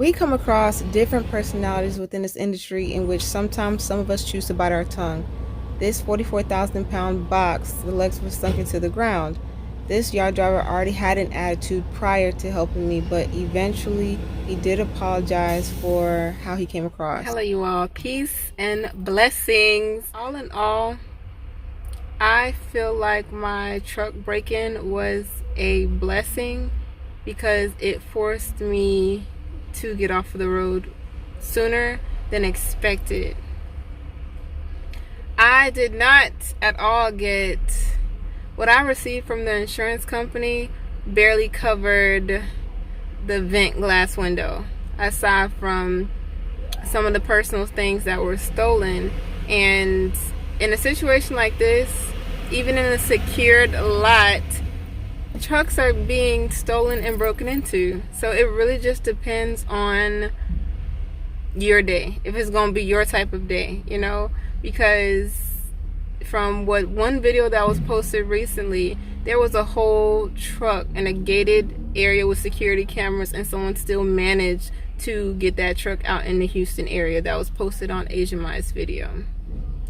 We come across different personalities within this industry in which sometimes some of us choose to bite our tongue. This 44,000 pound box, the legs were sunk into the ground. This yard driver already had an attitude prior to helping me, but eventually he did apologize for how he came across. Hello, you all. Peace and blessings. All in all, I feel like my truck break-in was a blessing because it forced me to get off of the road sooner than expected. I did not at all get what I received from the insurance company, barely covered the vent glass window, aside from some of the personal things that were stolen. And in a situation like this, even in a secured lot, trucks are being stolen and broken into. So it really just depends on your day, if it's going to be your type of day, because from what one video that was posted recently, there was a whole truck in a gated area with security cameras, and someone still managed to get that truck out in the Houston area. That was posted on Asian Mice video.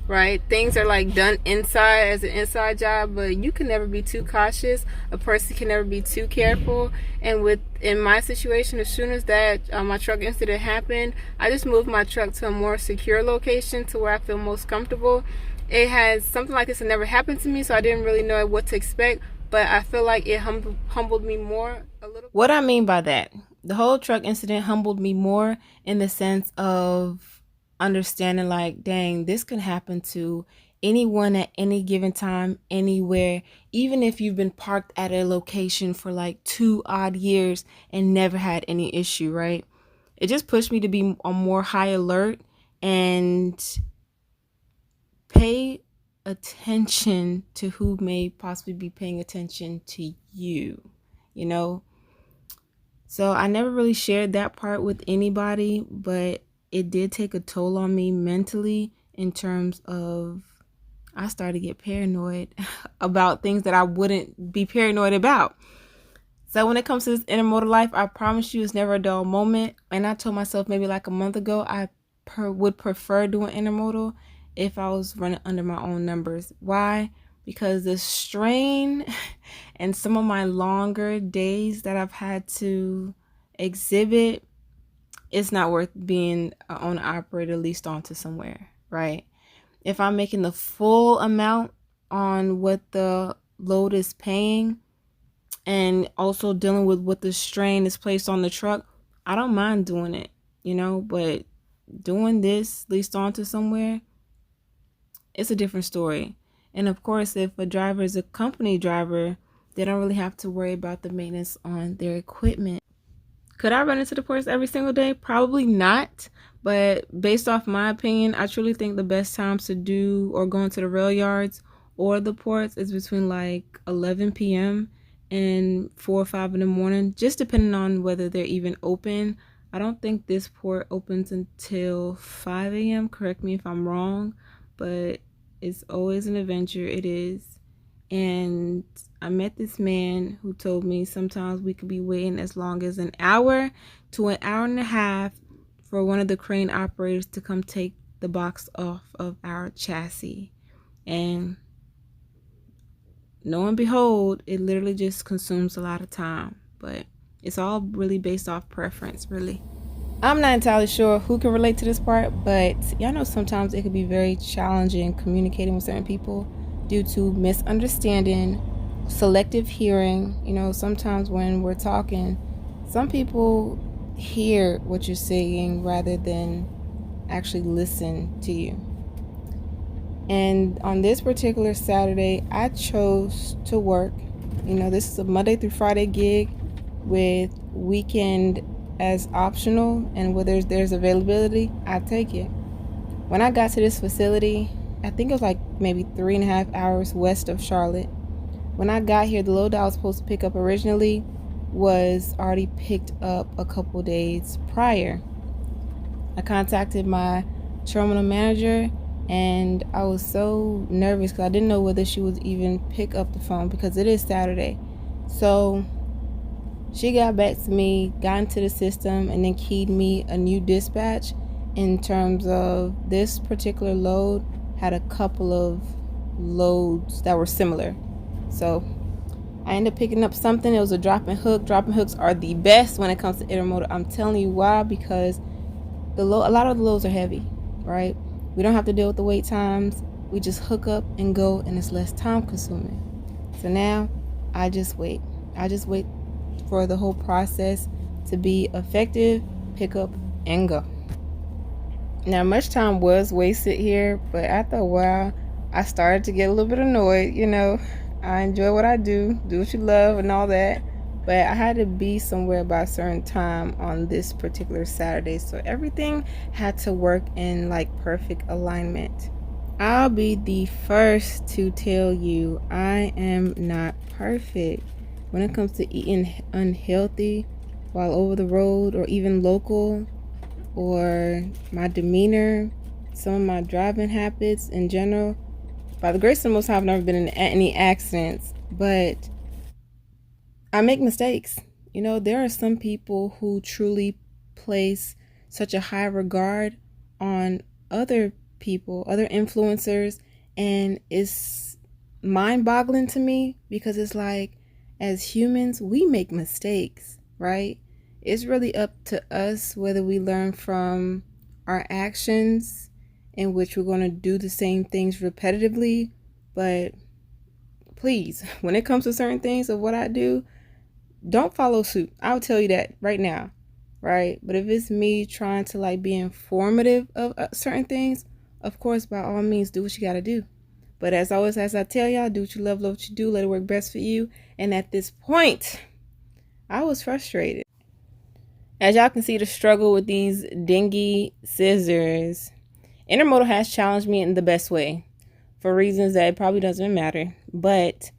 Right? Things are like done inside as an inside job, but you can never be too cautious. A person can never be too careful. And in my situation, as soon as that my truck incident happened, I just moved my truck to a more secure location to where I feel most comfortable. It has something like this had never happened to me, so I didn't really know what to expect, but I feel like it humbled me more a little. What I mean by that, the whole truck incident humbled me more in the sense of understanding, like, dang, this can happen to anyone at any given time, anywhere, even if you've been parked at a location for like 2 odd years and never had any issue, right? It just pushed me to be on more high alert and pay attention to who may possibly be paying attention to you know? So I never really shared that part with anybody, but it did take a toll on me mentally in terms of I started to get paranoid about things that I wouldn't be paranoid about. So when it comes to this intermodal life, I promise you it's never a dull moment. And I told myself maybe like a month ago, I would prefer doing intermodal if I was running under my own numbers. Why? Because the strain and some of my longer days that I've had to exhibit, it's not worth being an owner operator leased onto somewhere, right? If I'm making the full amount on what the load is paying and also dealing with what the strain is placed on the truck, I don't mind doing it, but doing this leased onto somewhere, it's a different story. And of course, if a driver is a company driver, they don't really have to worry about the maintenance on their equipment. Could I run into the ports every single day? Probably not. But based off my opinion, I truly think the best times to do or go into the rail yards or the ports is between like 11 p.m. and 4 or 5 in the morning, just depending on whether they're even open. I don't think this port opens until 5 a.m. Correct me if I'm wrong, but it's always an adventure. It is. And I met this man who told me sometimes we could be waiting as long as an hour to an hour and a half for one of the crane operators to come take the box off of our chassis. And lo and behold, it literally just consumes a lot of time. But it's all really based off preference, really. I'm not entirely sure who can relate to this part, but y'all know sometimes it can be very challenging communicating with certain people due to misunderstanding, selective hearing. Sometimes when we're talking, some people hear what you're saying rather than actually listen to you. And on this particular Saturday, I chose to work. This is a Monday through Friday gig with weekend as optional, and where there's availability, I take it. When I got to this facility, I think it was like maybe 3.5 hours west of Charlotte. When I got here, the load I was supposed to pick up originally was already picked up a couple days prior. I contacted my terminal manager, and I was so nervous because I didn't know whether she would even pick up the phone because it is Saturday. So She got back to me, got into the system, and then keyed me a new dispatch in terms of this particular load had a couple of loads that were similar. So I ended up picking up something. It was a drop and hook. Drop and hooks are the best when it comes to intermodal. I'm telling you why, because a lot of the loads are heavy, right? We don't have to deal with the wait times. We just hook up and go, and it's less time consuming. So now I just wait. I just wait for the whole process to be effective, pick up and go. Now, much time was wasted here, but after a while, I started to get a little bit annoyed. I enjoy what I do what you love, and all that. But I had to be somewhere by a certain time on this particular Saturday, so everything had to work in like perfect alignment. I'll be the first to tell you I am not perfect when it comes to eating unhealthy while over the road or even local, or my demeanor, some of my driving habits in general. By the grace of the Most High, I've never been in any accidents, but I make mistakes. There are some people who truly place such a high regard on other people, other influencers, and it's mind boggling to me because it's like, as humans, we make mistakes, right? It's really up to us whether we learn from our actions, in which we're going to do the same things repetitively. But please, when it comes to certain things of what I do, don't follow suit. I'll tell you that right now, right? But if it's me trying to like be informative of certain things, of course, by all means, do what you got to do. But as always, as I tell y'all, do what you love what you do, let it work best for you. And at this point, I was frustrated. As y'all can see, the struggle with these dingy scissors. Intermodal has challenged me in the best way for reasons that it probably doesn't matter. But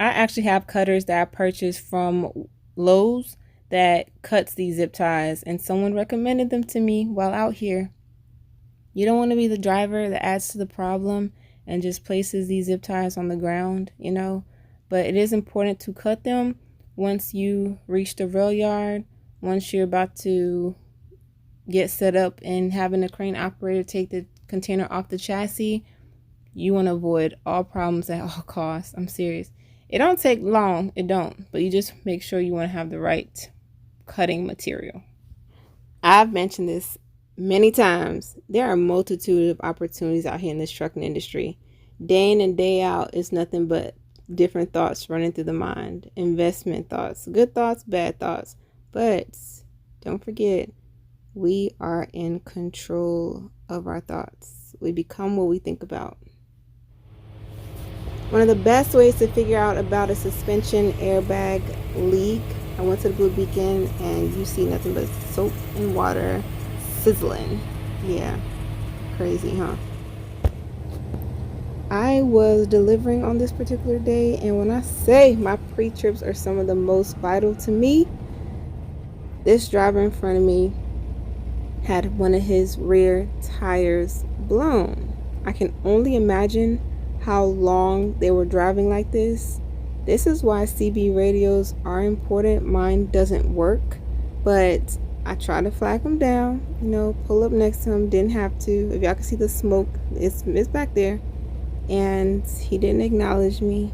I actually have cutters that I purchased from Lowe's that cuts these zip ties, and someone recommended them to me while out here. You don't want to be the driver that adds to the problem and just places these zip ties on the ground, but it is important to cut them once you reach the rail yard, once you're about to get set up and having a crane operator take the container off the chassis. You want to avoid all problems at all costs. I'm serious. It don't take long, it don't, but you just make sure you want to have the right cutting material. I've mentioned this many times. There are a multitude of opportunities out here in this trucking industry. Day in and day out, it's nothing but different thoughts running through the mind. Investment thoughts, good thoughts, bad thoughts. But don't forget, we are in control of our thoughts. We become what we think about. One of the best ways to figure out about a suspension airbag leak, I went to the Blue Beacon and you see nothing but soap and water sizzling. Yeah, crazy, huh? I was delivering on this particular day, and when I say my pre-trips are some of the most vital to me, this driver in front of me had one of his rear tires blown. I can only imagine how long they were driving like this. This is why CB radios are important. Mine doesn't work, but I tried to flag him down, pull up next to him. Didn't have to. If y'all can see the smoke, it's back there. And he didn't acknowledge me.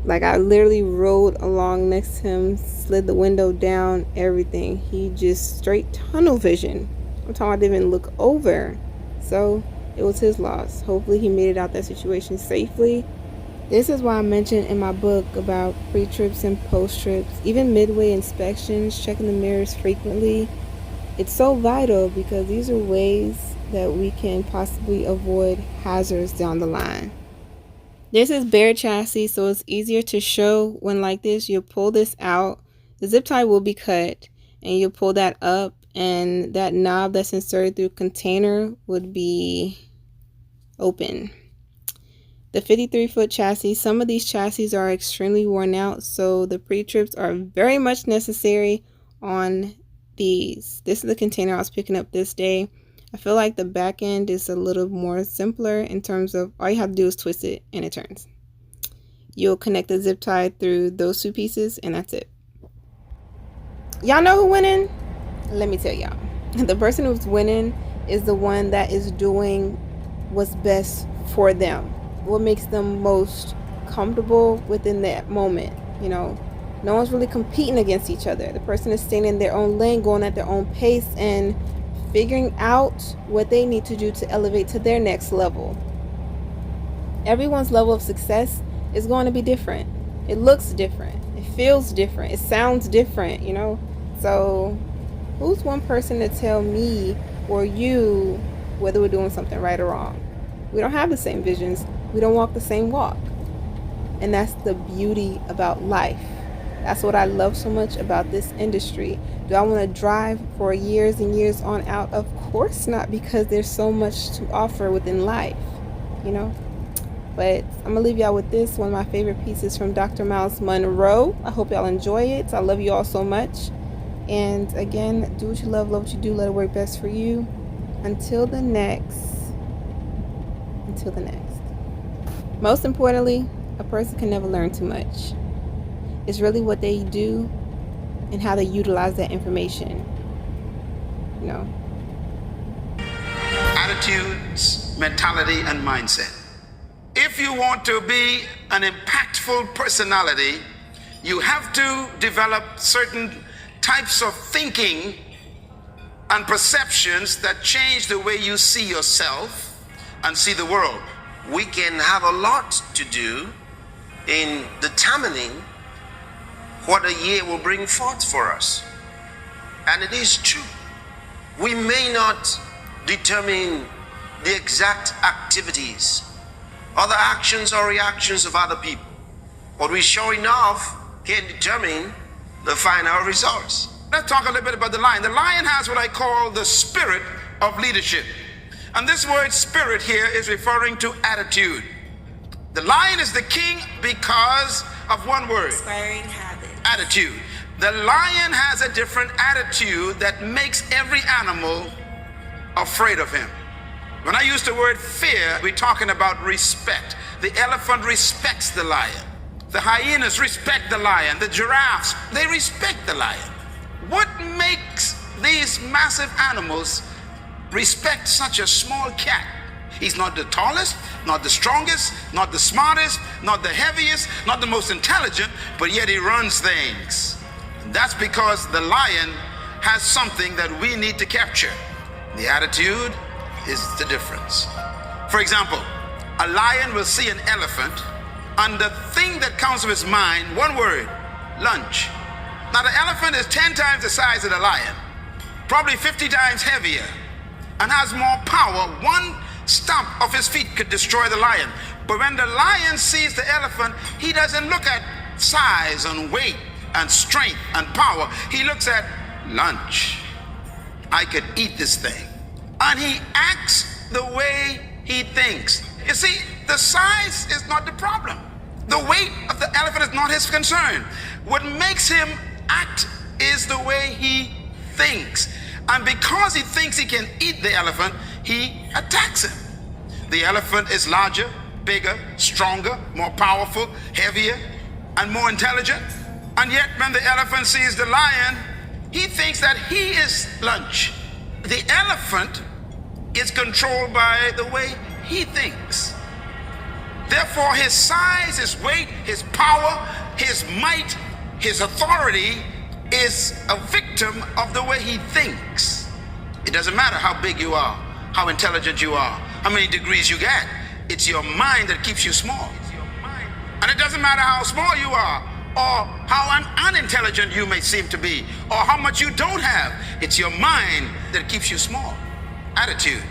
Like, I literally rode along next to him, slid the window down, everything. He just straight tunnel vision. I'm talking, I didn't even look over. So it was his loss. Hopefully he made it out that situation safely. This is why I mentioned in my book about pre-trips and post-trips, even midway inspections, checking the mirrors frequently. It's so vital because these are ways that we can possibly avoid hazards down the line. This is bare chassis, so it's easier to show when like this. You'll pull this out. The zip tie will be cut, and you'll pull that up, and that knob that's inserted through container would be open. The 53-foot chassis, some of these chassis are extremely worn out, so the pre-trips are very much necessary on these. This is the container I was picking up this day. I feel like the back end is a little more simpler in terms of all you have to do is twist it and it turns. You'll connect the zip tie through those two pieces and that's it. Y'all know who winning? Let me tell y'all. The person who's winning is the one that is doing what's best for them, what makes them most comfortable within that moment. You know, no one's really competing against each other. The person is staying in their own lane, going at their own pace, and figuring out what they need to do to elevate to their next level. Everyone's level of success is going to be different. It looks different. It feels different. It sounds different, you know? So, who's one person to tell me or you whether we're doing something right or wrong? We don't have the same visions. We don't walk the same walk. And that's the beauty about life. That's what I love so much about this industry. Do I want to drive for years and years on out? Of course not, because there's so much to offer within life, you know? But I'm going to leave y'all with this, one of my favorite pieces from Dr. Miles Monroe. I hope y'all enjoy it. I love you all so much. And again, do what you love what you do, let it work best for you. Until the next. Most importantly, a person can never learn too much. It's really what they do and how they utilize that information. You know. Attitudes, mentality, and mindset. If you want to be an impactful personality, you have to develop certain types of thinking and perceptions that change the way you see yourself and see the world. We can have a lot to do in determining what a year will bring forth for us. And it is true. We may not determine the exact activities or the actions or reactions of other people, but we sure enough can determine the final results. Let's talk a little bit about the lion. The lion has what I call the spirit of leadership. And this word spirit here is referring to attitude. The lion is the king because of one word. Inspiring habits. Attitude. The lion has a different attitude that makes every animal afraid of him. When I use the word fear, we're talking about respect. The elephant respects the lion. The hyenas respect the lion. The giraffes, they respect the lion. What makes these massive animals respect such a small cat? He's not the tallest, not the strongest, not the smartest, not the heaviest, not the most intelligent, but yet he runs things. That's because the lion has something that we need to capture. The attitude is the difference. For example, a lion will see an elephant, and the thing that comes to his mind, one word, lunch. Now the elephant is 10 times the size of the lion, probably 50 times heavier, and has more power. One stomp of his feet could destroy the lion. But when the lion sees the elephant, he doesn't look at size and weight and strength and power. He looks at lunch. I could eat this thing. And he acts the way he thinks. You see, the size is not the problem. The weight of the elephant is not his concern. What makes him act is the way he thinks. And because he thinks he can eat the elephant, he attacks him. The elephant is larger, bigger, stronger, more powerful, heavier, and more intelligent. And yet when the elephant sees the lion, he thinks that he is lunch. The elephant is controlled by the way he thinks. Therefore, his size, his weight, his power, his might, his authority is a victim of the way he thinks. It doesn't matter how big you are, how intelligent you are, how many degrees you get. It's your mind that keeps you small. And it doesn't matter how small you are, or how unintelligent you may seem to be, or how much you don't have. It's your mind that keeps you small. Attitude.